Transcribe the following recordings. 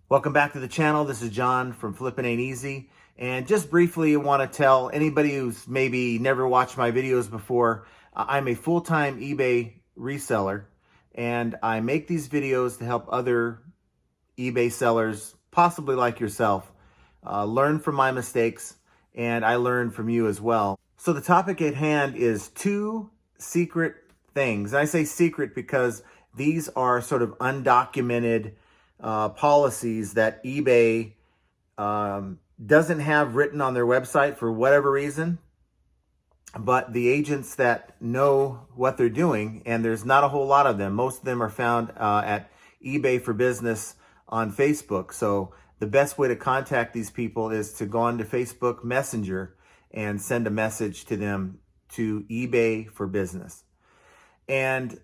Welcome back to the channel. This is John from Flippin' Ain't Easy. And just briefly, I want to tell anybody who's maybe never watched my videos before, I'm a full-time eBay reseller, and I make these videos to help other eBay sellers, possibly like yourself, learn from my mistakes, and I learn from you as well. So the topic at hand is 2 secret things. And I say secret because these are sort of undocumented policies that eBay doesn't have written on their website for whatever reason, but the agents that know what they're doing, and there's not a whole lot of them. Most of them are found at eBay for Business on Facebook. So the best way to contact these people is to go onto Facebook Messenger and send a message to them to eBay for Business. And,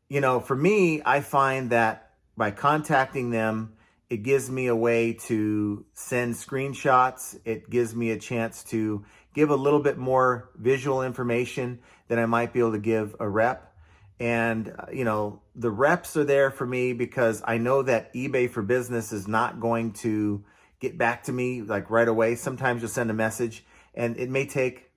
you know, for me, I find that by contacting them, it gives me a way to send screenshots. It gives me a chance to give a little bit more visual information than I might be able to give a rep. And, you know, the reps are there for me because I know that eBay for Business is not going to get back to me like right away. Sometimes you'll send a message and it may take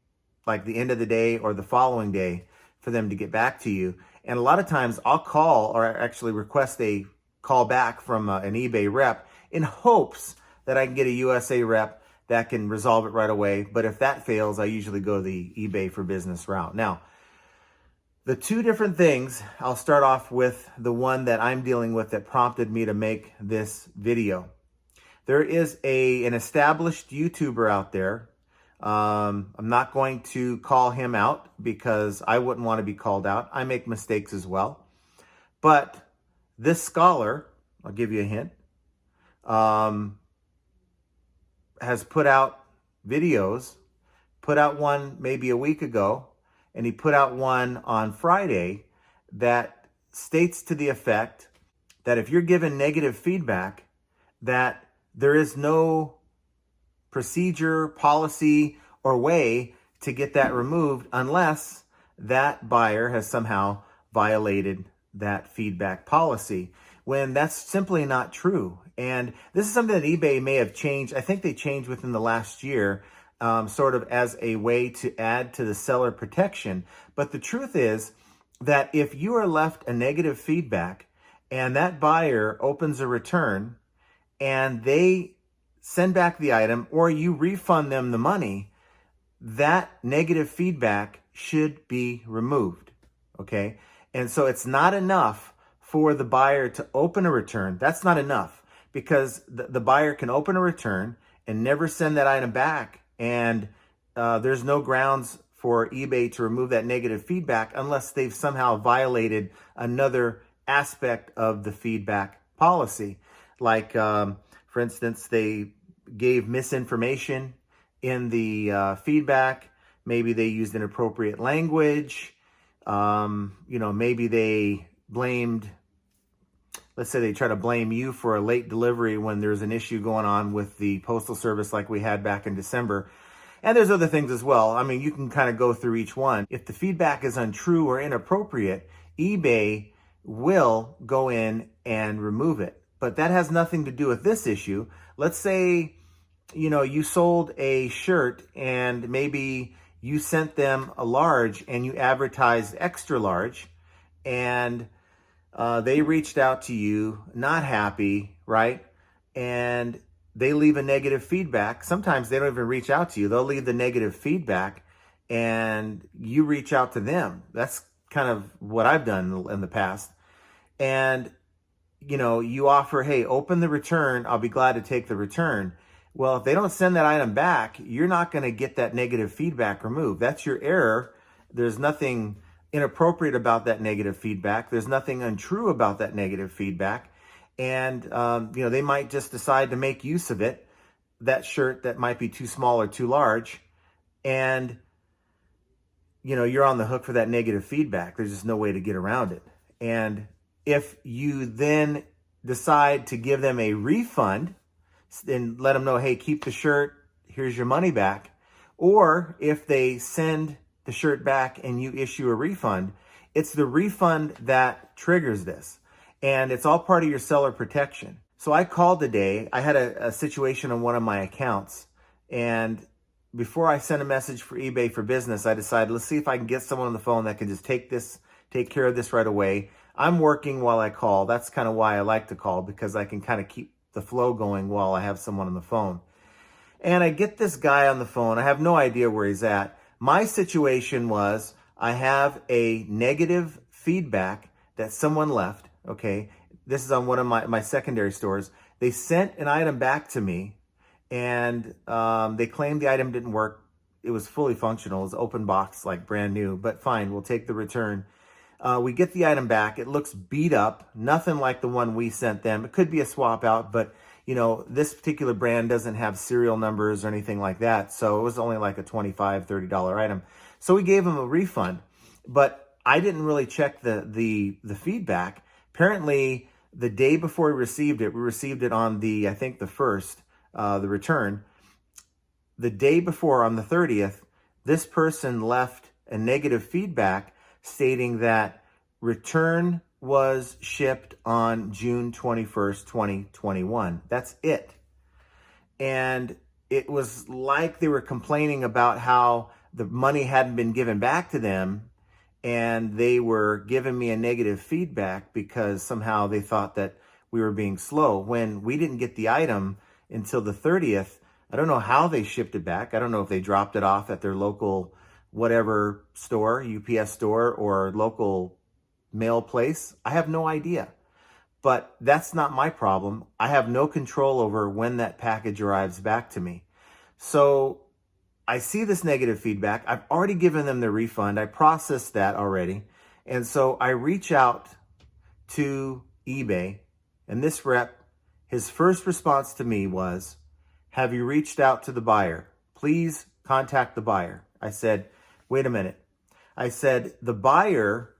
like the end of the day or the following day for them to get back to you. And a lot of times I'll call or actually request a call back from an eBay rep in hopes that I can get a USA rep that can resolve it right away. But if that fails, I usually go the eBay for Business route. Now, the 2 different things, I'll start off with the one that I'm dealing with that prompted me to make this video. There is an established YouTuber out there. I'm not going to call him out because I wouldn't want to be called out. I make mistakes as well. But this scholar, I'll give you a hint, has put out videos, put out one maybe a week ago, and he put out one on Friday that states to the effect that if you're given negative feedback, that there is no procedure, policy, or way to get that removed unless that buyer has somehow violated that feedback policy, when that's simply not true. And this is something that eBay may have changed. I think they changed within the last year, sort of as a way to add to the seller protection. But the truth is that if you are left a negative feedback and that buyer opens a return and they send back the item or you refund them the money, that negative feedback should be removed, okay? And so it's not enough for the buyer to open a return. That's not enough because the buyer can open a return and never send that item back. And there's no grounds for eBay to remove that negative feedback unless they've somehow violated another aspect of the feedback policy. Like, for instance, they gave misinformation in the feedback. Maybe they used inappropriate language. You know, maybe they blamed, let's say they try to blame you for a late delivery when there's an issue going on with the postal service like we had back in December. And there's other things as well. I mean, you can kind of go through each one. If the feedback is untrue or inappropriate, eBay will go in and remove it. But that has nothing to do with this issue. Let's say, you know, you sold a shirt and maybe you sent them a large and you advertised extra large, and they reached out to you, not happy, right? And they leave a negative feedback. Sometimes they don't even reach out to you. They'll leave the negative feedback and you reach out to them. That's kind of what I've done in the past. And, you know, you offer, hey, open the return. I'll be glad to take the return. Well, if they don't send that item back, you're not going to get that negative feedback removed. That's your error. There's nothing inappropriate about that negative feedback. There's nothing untrue about that negative feedback. And, you know, they might just decide to make use of it, that shirt that might be too small or too large. And, you know, you're on the hook for that negative feedback. There's just no way to get around it. And if you then decide to give them a refund, and let them know, hey, keep the shirt, here's your money back. Or if they send the shirt back and you issue a refund, it's the refund that triggers this. And it's all part of your seller protection. So I called today. I had a situation on one of my accounts, and before I sent a message for eBay for Business, I decided, let's see if I can get someone on the phone that can just take care of this right away. I'm working while I call. That's kind of why I like to call, because I can kind of keep the flow going while I have someone on the phone. And I get this guy on the phone. I have no idea where he's at. My situation was I have a negative feedback that someone left. Okay. This is on one of my secondary stores. They sent an item back to me, and they claimed the item didn't work. It was fully functional. It was open box, like brand new, but fine, we'll take the return. We get the item back. It looks beat up, nothing like the one we sent them. It could be a swap out, but you know, this particular brand doesn't have serial numbers or anything like that. So it was only like a $25, $30 item. So we gave them a refund, but I didn't really check the feedback. Apparently the day before we received it on the, I think the 1st, the return. The day before, on the 30th, this person left a negative feedback stating that return was shipped on June 21st, 2021. That's it. And it was like they were complaining about how the money hadn't been given back to them, and they were giving me a negative feedback because somehow they thought that we were being slow when we didn't get the item until the 30th. I don't know how they shipped it back. I don't know if they dropped it off at their local whatever store, UPS store, or local mail place. I have no idea. But that's not my problem. I have no control over when that package arrives back to me. So I see this negative feedback. I've already given them the refund. I processed that already. And so I reach out to eBay, and this rep, his first response to me was, "Have you reached out to the buyer? Please contact the buyer." I said, wait a minute. I said, the buyer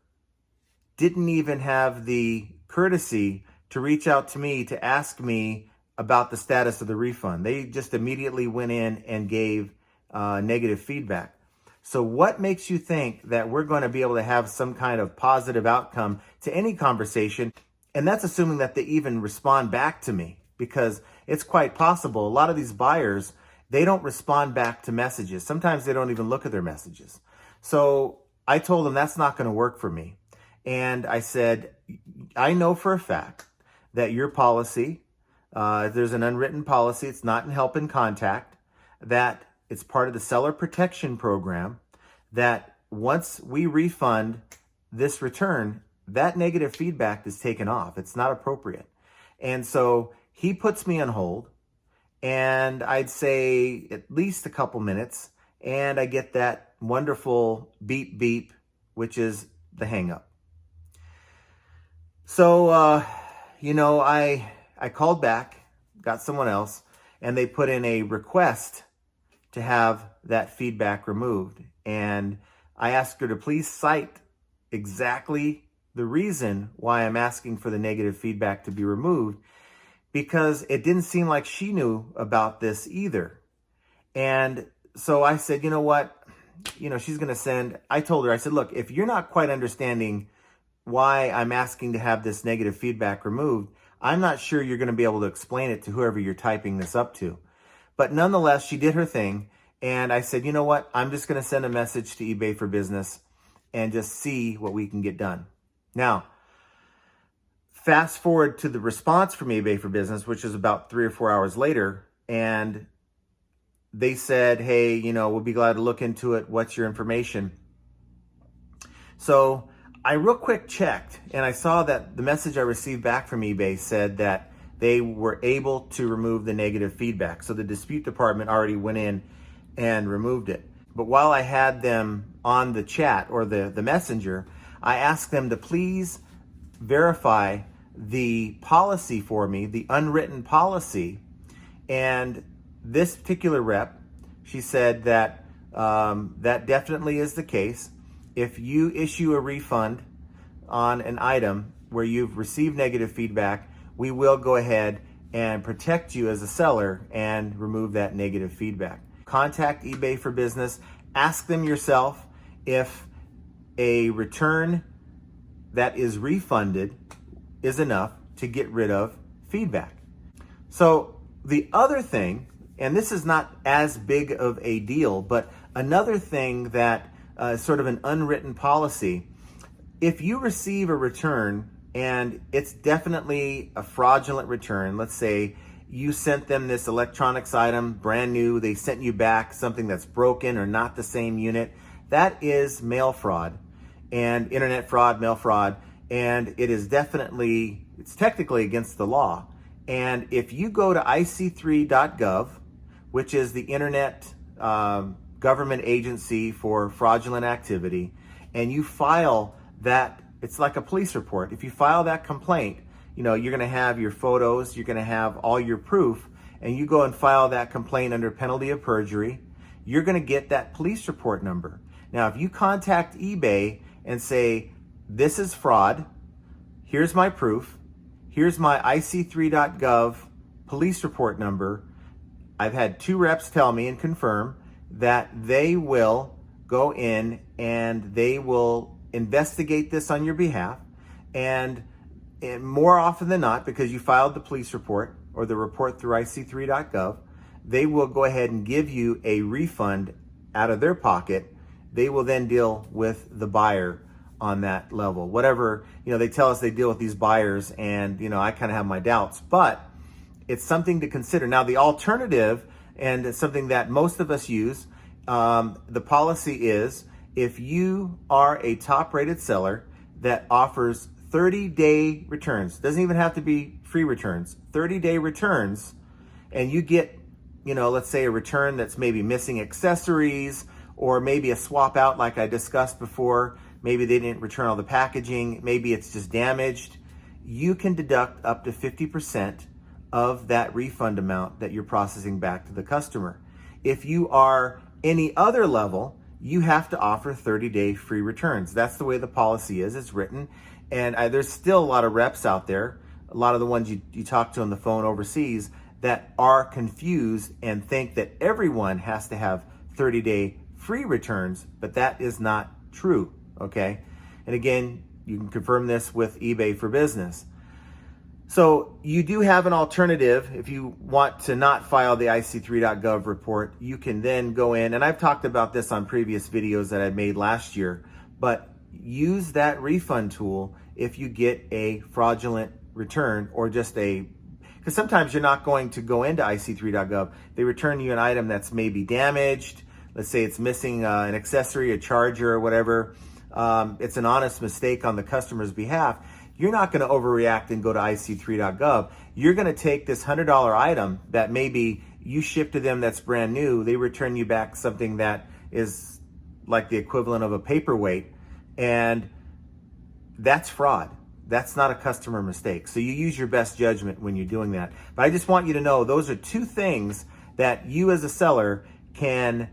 didn't even have the courtesy to reach out to me to ask me about the status of the refund. They just immediately went in and gave negative feedback. So what makes you think that we're going to be able to have some kind of positive outcome to any conversation? And that's assuming that they even respond back to me, because it's quite possible. A lot of these buyers, they don't respond back to messages. Sometimes they don't even look at their messages. So I told them that's not going to work for me. And I said, I know for a fact that your policy, there's an unwritten policy, it's not in help in contact, that it's part of the seller protection program, that once we refund this return, that negative feedback is taken off. It's not appropriate. And so he puts me on hold, and I'd say at least a couple minutes, and I get that wonderful beep beep, which is the hang up. So, I called back, got someone else, and they put in a request to have that feedback removed. And I asked her to please cite exactly the reason why I'm asking for the negative feedback to be removed, because it didn't seem like she knew about this either. And so I said, you know what? She's going to send, I told her, I said, look, if you're not quite understanding why I'm asking to have this negative feedback removed, I'm not sure you're going to be able to explain it to whoever you're typing this up to. But nonetheless, she did her thing. And I said, you know what? I'm just going to send a message to eBay for Business and just see what we can get done. Now, fast forward to the response from eBay for Business, which is about 3 or 4 hours later. And they said, hey, we'll be glad to look into it. What's your information? So I real quick checked, and I saw that the message I received back from eBay said that they were able to remove the negative feedback. So the dispute department already went in and removed it. But while I had them on the chat or the messenger, I asked them to please verify the policy for me, the unwritten policy. And this particular rep, she said that that definitely is the case. If you issue a refund on an item where you've received negative feedback, we will go ahead and protect you as a seller and remove that negative feedback. Contact eBay for Business. Ask them yourself if a return that is refunded is enough to get rid of feedback. So the other thing, and this is not as big of a deal, but another thing that is sort of an unwritten policy, if you receive a return and it's definitely a fraudulent return, let's say you sent them this electronics item, brand new, they sent you back something that's broken or not the same unit, that is mail fraud and internet fraud, mail fraud, and it is definitely, it's technically against the law. And if you go to ic3.gov, which is the internet government agency for fraudulent activity, and you file that, it's like a police report. If you file that complaint, you know, you're gonna have your photos, you're gonna have all your proof, and you go and file that complaint under penalty of perjury, you're gonna get that police report number. Now, if you contact eBay and say, this is fraud, here's my proof, here's my ic3.gov police report number, I've had 2 reps tell me and confirm that they will go in and they will investigate this on your behalf, and more often than not, because you filed the police report or the report through ic3.gov, they will go ahead and give you a refund out of their pocket. They will then deal with the buyer on that level. Whatever, you know, they tell us they deal with these buyers, and, you know, I kind of have my doubts, but it's something to consider. Now, the alternative, and it's something that most of us use, the policy is, if you are a top-rated seller that offers 30-day returns, doesn't even have to be free returns, 30-day returns, and you get, you know, let's say a return that's maybe missing accessories, or maybe a swap out like I discussed before, maybe they didn't return all the packaging, maybe it's just damaged, you can deduct up to 50% of that refund amount that you're processing back to the customer. If you are any other level, you have to offer 30-day free returns. That's the way the policy is. It's written. And there's still a lot of reps out there, a lot of the ones you talk to on the phone overseas, that are confused and think that everyone has to have 30-day free returns, but that is not true, okay? And again, you can confirm this with eBay for Business. So you do have an alternative. If you want to not file the ic3.gov report, you can then go in, and I've talked about this on previous videos that I made last year, but use that refund tool if you get a fraudulent return, or just because sometimes you're not going to go into ic3.gov. They return you an item that's maybe damaged. Let's say it's missing an accessory, a charger, or whatever. It's an honest mistake on the customer's behalf. You're not going to overreact and go to ic3.gov. You're going to take this $100 item that maybe you ship to them that's brand new. They return you back something that is like the equivalent of a paperweight, and that's fraud. That's not a customer mistake. So you use your best judgment when you're doing that. But I just want you to know those are 2 things that you as a seller can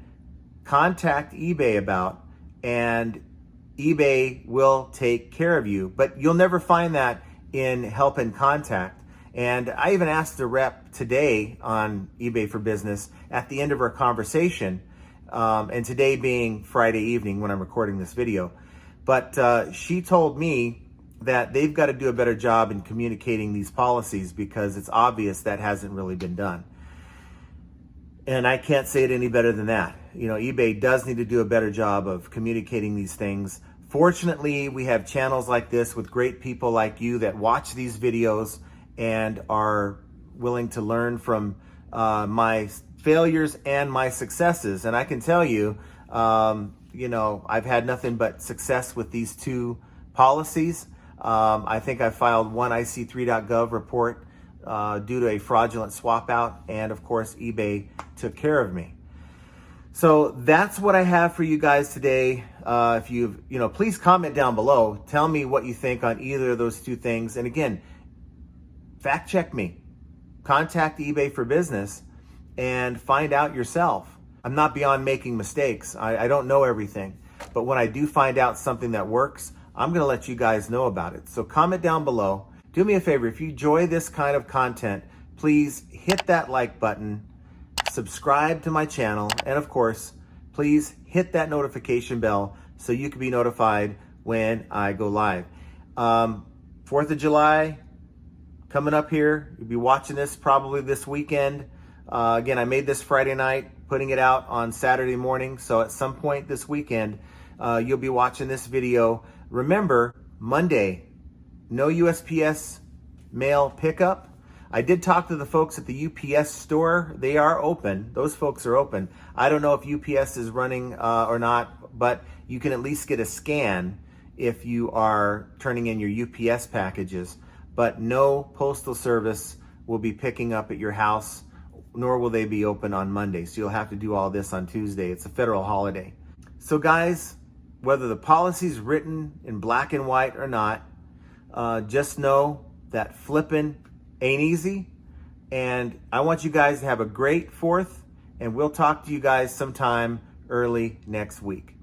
contact eBay about, and eBay will take care of you. But you'll never find that in Help and Contact. And I even asked a rep today on eBay for Business at the end of our conversation, and today being Friday evening when I'm recording this video. But she told me that they've got to do a better job in communicating these policies, because it's obvious that hasn't really been done. And I can't say it any better than that. You know, eBay does need to do a better job of communicating these things. Fortunately, we have channels like this with great people like you that watch these videos and are willing to learn from my failures and my successes. And I can tell you, you know, I've had nothing but success with these 2 policies. I think I filed 1 ic3.gov report due to a fraudulent swap out, and of course eBay took care of me. So that's what I have for you guys today. If you've, you know, please comment down below. Tell me what you think on either of those 2 things. And again, fact check me. Contact eBay for Business and find out yourself. I'm not beyond making mistakes. I don't know everything. But when I do find out something that works, I'm going to let you guys know about it. So comment down below. Do me a favor, if you enjoy this kind of content, please hit that like button, subscribe to my channel, and of course, please hit that notification bell so you can be notified when I go live. 4th of July, coming up here. You'll be watching this probably this weekend. Again, I made this Friday night, putting it out on Saturday morning. So at some point this weekend, you'll be watching this video. Remember, Monday, no USPS mail pickup. I did talk to the folks at the UPS store. They are open. Those folks are open. I don't know if UPS is running or not, but you can at least get a scan if you are turning in your UPS packages. But no postal service will be picking up at your house, nor will they be open on Monday. So you'll have to do all this on Tuesday. It's a federal holiday. So guys, whether the policy's written in black and white or not, just know that flipping ain't easy. And I want you guys to have a great 4th, and we'll talk to you guys sometime early next week.